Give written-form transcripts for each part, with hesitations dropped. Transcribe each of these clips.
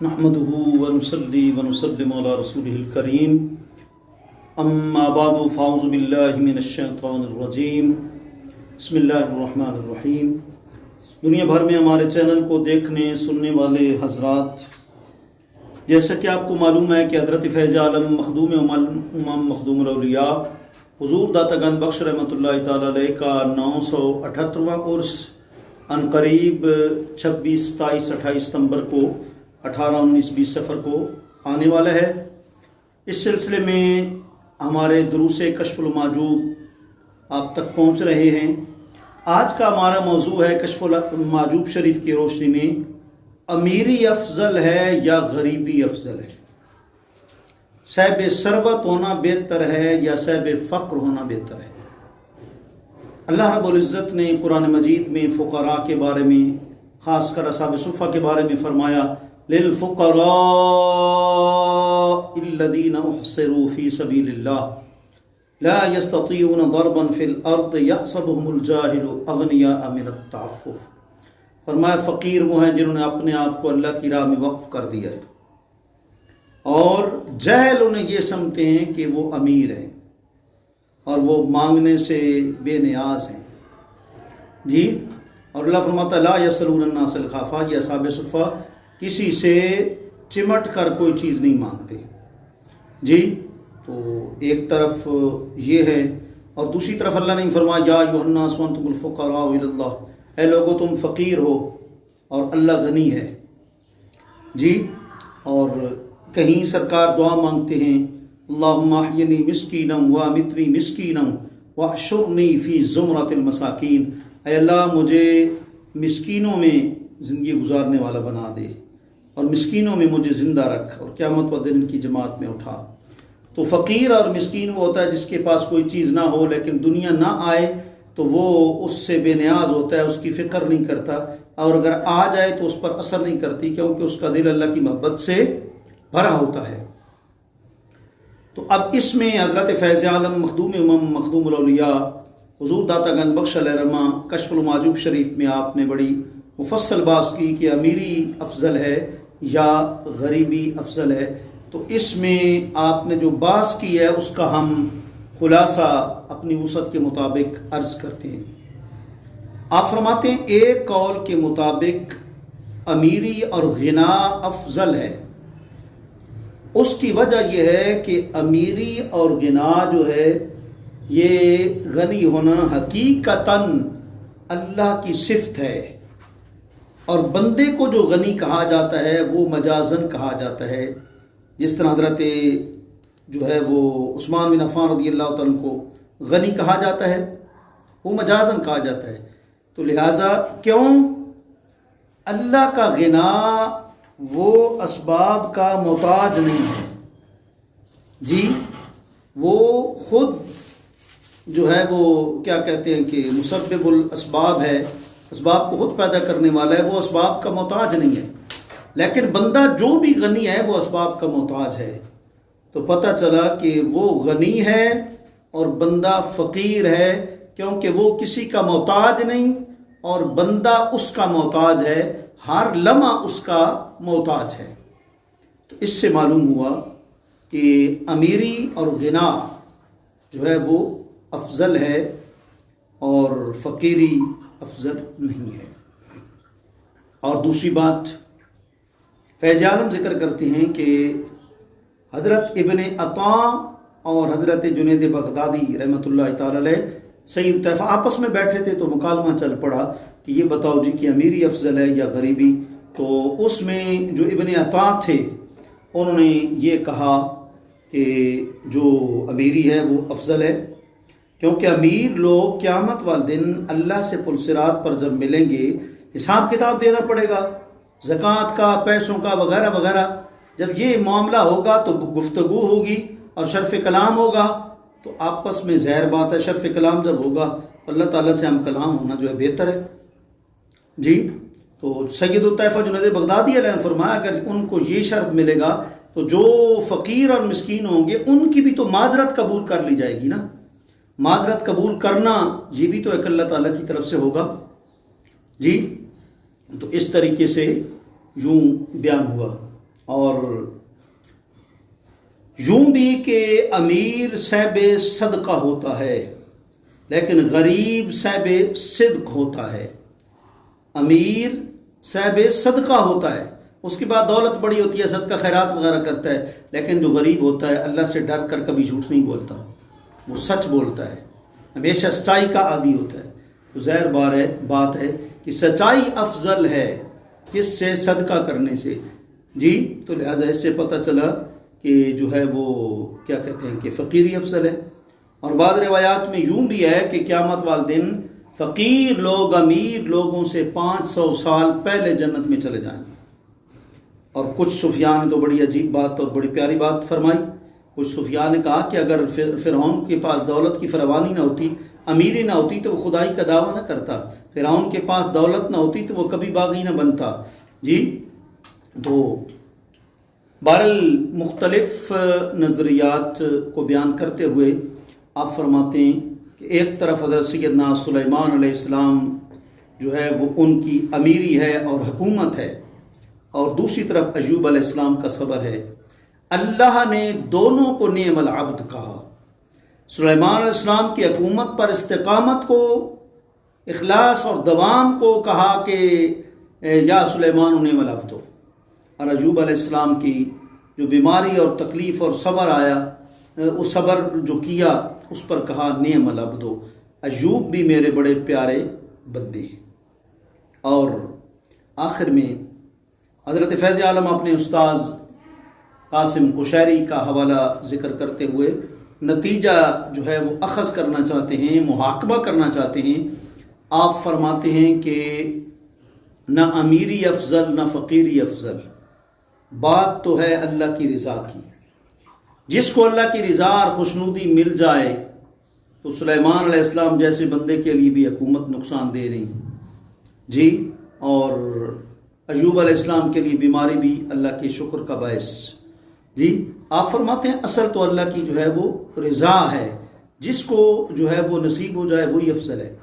नहमदुहु व नुसल्ली व नुसल्लिमु अला रसूलिहिल करीम अम्मा बादु फ़ाऊज़ु बिल्लाहि मिनश शैतानिर रजीम बिस्मिल्लाहिर रहमानिर रहीम। दुनिया भर में हमारे चैनल को देखने सुनने वाले हजरात, जैसा कि आपको मालूम है कि हज़रत फ़ैज़ आलम मखदूम इमाम मखदूम औलिया हुज़ूर दातागन बख्श रहमतुल्लाहि तआला अलैह का 978वां उर्स अनकरीब 26, 27, 28 सितंबर को 18, 19, 20 सफ़र को आने वाला है। इस सिलसिले में हमारे दुरूसे कश्फुल माजूब आप तक पहुँच रहे हैं। आज का हमारा मौजू है कश्फुल माजूब शरीफ की रोशनी में, अमीरी अफजल है या गरीबी अफजल है, साहिब सरवत होना बेहतर है या साहिब फ़क्र होना बेहतर है। अल्लाह रब्बुल इज़्ज़त ने कुरान मजीद में फ़ुक़रा के बारे में, ख़ासकर असहाब सुफ़ा के बारे में फरमाया, लिल फ़ुक़रा अल्लज़ीना उहसिरू फ़ी सबीलिल्लाह ला यस्ततीऊन दरबन फ़िल अर्द यहसबुहुमुल जाहिलु अग़निया मिनत तअफ़्फ़ुफ़। फरमाया फ़कीर वो हैं जिन्होंने अपने आप को अल्लाह की राह में वक्फ़ कर दिया है और जहल उन्हें ये समझते हैं कि वो अमीर हैं और वो मांगने से बेनियाज हैं जी। और अल्लाह फरमाता ला यसलून अन्नास इल्खाफ़ा, ये असहाब सुफ़ा किसी से चिमट कर कोई चीज़ नहीं मांगते जी। तो एक तरफ ये है और दूसरी तरफ अल्लाह ने फरमाया या अय्युहन्नास वअंतुमुल फ़ुक़रा इलल्लाह, ऐ लोगो तुम फ़कीर हो और अल्लाह गनी है जी। और कहीं सरकार दुआ मांगते हैं, अल्लाहुम्मा अह्यिनी मिस्कीनम व अमितनी मिस्कीनम वहशुरनी फ़ी ज़ुमरतिल मसाकीन, ऐ अल्लाह मुझे मिस्कीनों में ज़िंदगी गुजारने वाला बना दे और मिस्कीनों में मुझे ज़िंदा रख और क़यामत व दिन इनकी जमात में उठा। तो फ़कीर और मिस्कीन वो होता है जिसके पास कोई चीज़ ना हो लेकिन दुनिया ना आए तो वो उससे बेनियाज होता है, उसकी फ़िक्र नहीं करता, और अगर आ जाए तो उस पर असर नहीं करती क्योंकि उसका दिल अल्लाह की मोहब्बत से भरा होता है। तो अब इसमें हज़रत फ़ैज़ आलम मखदूम इमाम मखदूम औलिया हुज़ूर दातागन बख्श अलैहिर्रहमा कश्फुल माजूब शरीफ में आपने बड़ी मुफस्सल बात की कि अमीरी अफजल है या गरीबी अफजल है। तो इसमें आपने जो बात की है उसका हम खुलासा अपनी वसअत के मुताबिक अर्ज करते हैं। आप फरमाते हैं एक कौल के मुताबिक अमीरी और गिना अफजल है। उसकी वजह यह है कि अमीरी और गिना जो है ये गनी होना हकीकतन अल्लाह की सिफत है और बंदे को जो गनी कहा जाता है वो मजाजन कहा जाता है। जिस तरह हज़रत जो है वो उस्मान बिन अफ़्फ़ान रज़ियल्लाहु तआला को गनी कहा जाता है, वो मजाजन कहा जाता है। तो लिहाजा क्यों अल्लाह का गिना वो असबाब का मोहताज नहीं है जी, वो खुद जो है वो क्या कहते हैं कि मुसब्बिबुल असबाब है, असबाब को खुद पैदा करने वाला है, वो असबाब का मोहताज नहीं है। लेकिन बंदा जो भी गनी है वो असबाब का मोहताज है। तो पता चला कि वो गनी है और बंदा फ़कीर है क्योंकि वो किसी का मोहताज नहीं और बंदा उसका मोहताज है, हर लम्हा उसका मोहताज है। तो इससे मालूम हुआ कि अमीरी और गिना जो है वो अफजल है और फ़कीरी अफजल नहीं है। और दूसरी बात फ़ैज़ आलम ज़िक्र करते हैं कि हज़रत इब्ने अता और हज़रत जुनैद बगदादी रहमतुल्लाहि तआला अलैह सईद तैफ़ा आपस में बैठे थे तो मुकालमा चल पड़ा कि ये बताओ जी कि अमीरी अफजल है या गरीबी। तो उसमें जो इब्ने अता थे उन्होंने ये कहा कि जो अमीरी है वो अफजल है क्योंकि अमीर लोग क़यामत वाले दिन अल्लाह से पुलसिरात पर जब मिलेंगे हिसाब किताब देना पड़ेगा, ज़कात का, पैसों का, वगैरह वगैरह। जब ये मामला होगा तो गुफ्तगू होगी और शर्फ़ कलाम होगा। तो आपस में ज़ाहिर बात है शर्फ़ कलाम जब होगा अल्लाह ताला से हम कलाम होना जो है बेहतर है जी। तो सैयद तैफ़ा जुनैद बगदादी अलैह ने फरमाया अगर उनको ये शर्फ मिलेगा तो जो फ़कीर और मिस्कीन होंगे उनकी भी तो माजरत कबूल कर ली जाएगी ना। माजरत कबूल करना ये भी तो एक अल्लाह ताला की तरफ से होगा जी। तो इस तरीके से यूं बयान हुआ। اور یوں بھی کہ امیر صاحب صدقہ ہوتا ہے لیکن غریب صاحب صدق ہوتا ہے. امیر صاحب صدقہ ہوتا ہے، اس کے بعد دولت بڑی ہوتی ہے، صدقہ خیرات وغیرہ کرتا ہے، لیکن جو غریب ہوتا ہے اللہ سے ڈر کر کبھی جھوٹ نہیں بولتا، وہ سچ بولتا ہے، ہمیشہ سچائی کا عادی ہوتا ہے. تو ظاہر بات ہے کہ سچائی افضل ہے کس سے؟ صدقہ کرنے سے. جی تو لہٰذا اس سے پتہ چلا کہ جو ہے وہ کیا کہتے ہیں کہ فقیری افضل ہے. اور بعض روایات میں یوں بھی ہے کہ قیامت والے دن فقیر لوگ امیر لوگوں سے 500 سال پہلے جنت میں چلے جائیں. اور کچھ صوفیاء نے تو بڑی عجیب بات اور بڑی پیاری بات فرمائی. کچھ صوفیاء نے کہا کہ اگر فرعون کے پاس دولت کی فراوانی نہ ہوتی، امیری نہ ہوتی تو وہ خدائی کا دعویٰ نہ کرتا. فرعون کے پاس دولت نہ ہوتی تو وہ کبھی باغی نہ بنتا. جی تو بہرحال مختلف نظریات کو بیان کرتے ہوئے آپ فرماتے ہیں کہ ایک طرف حضرت سیدنا سلیمان علیہ السلام جو ہے وہ ان کی امیری ہے اور حکومت ہے، اور دوسری طرف ایوب علیہ السلام کا صبر ہے. اللہ نے دونوں کو نعم العبد کہا. سلیمان علیہ السلام کی حکومت پر استقامت کو، اخلاص اور دوام کو کہا کہ یا سلیمان نعم العبد. اور ایوب علیہ السلام کی جو بیماری اور تکلیف اور صبر آیا، اس صبر جو کیا اس پر کہا نعم العبد. ایوب بھی میرے بڑے پیارے بندے ہیں. اور آخر میں حضرت فیض عالم اپنے استاذ قاسم قشیری کا حوالہ ذکر کرتے ہوئے نتیجہ جو ہے وہ اخذ کرنا چاہتے ہیں، محاکمہ کرنا چاہتے ہیں. آپ فرماتے ہیں کہ نہ امیری افضل نہ فقیری افضل، بات تو ہے اللہ کی رضا کی. جس کو اللہ کی رضا اور خوشنودی مل جائے تو سلیمان علیہ السلام جیسے بندے کے لیے بھی حکومت نقصان دے رہی جی، اور ایوب علیہ السلام کے لیے بیماری بھی اللہ کے شکر کا باعث. جی آپ فرماتے ہیں اصل تو اللہ کی جو ہے وہ رضا ہے، جس کو جو ہے وہ نصیب ہو جائے وہی افضل ہے.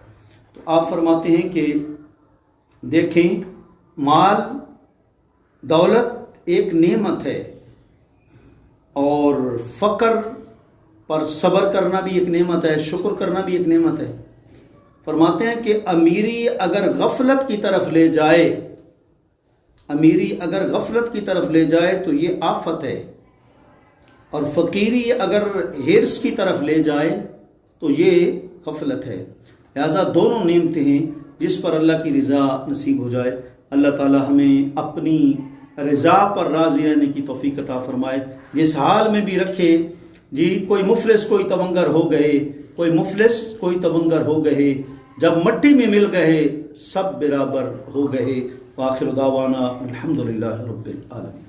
تو آپ فرماتے ہیں کہ دیکھیں مال دولت ایک نعمت ہے، اور فقر پر صبر کرنا بھی ایک نعمت ہے، شکر کرنا بھی ایک نعمت ہے. فرماتے ہیں کہ امیری اگر غفلت کی طرف لے جائے، امیری اگر غفلت کی طرف لے جائے تو یہ آفت ہے، اور فقیری اگر حرص کی طرف لے جائے تو یہ غفلت ہے. لہذا دونوں نعمتیں ہیں جس پر اللہ کی رضا نصیب ہو جائے. اللہ تعالی ہمیں اپنی رضا پر راضی رہنے کی توفیق عطا فرمائے، جس حال میں بھی رکھے. جی کوئی مفلس کوئی تونگر ہو گئے، کوئی مفلس کوئی تونگر ہو گئے، جب مٹی میں مل گئے سب برابر ہو گئے. وآخر دعوانا الحمدللہ رب العالمین.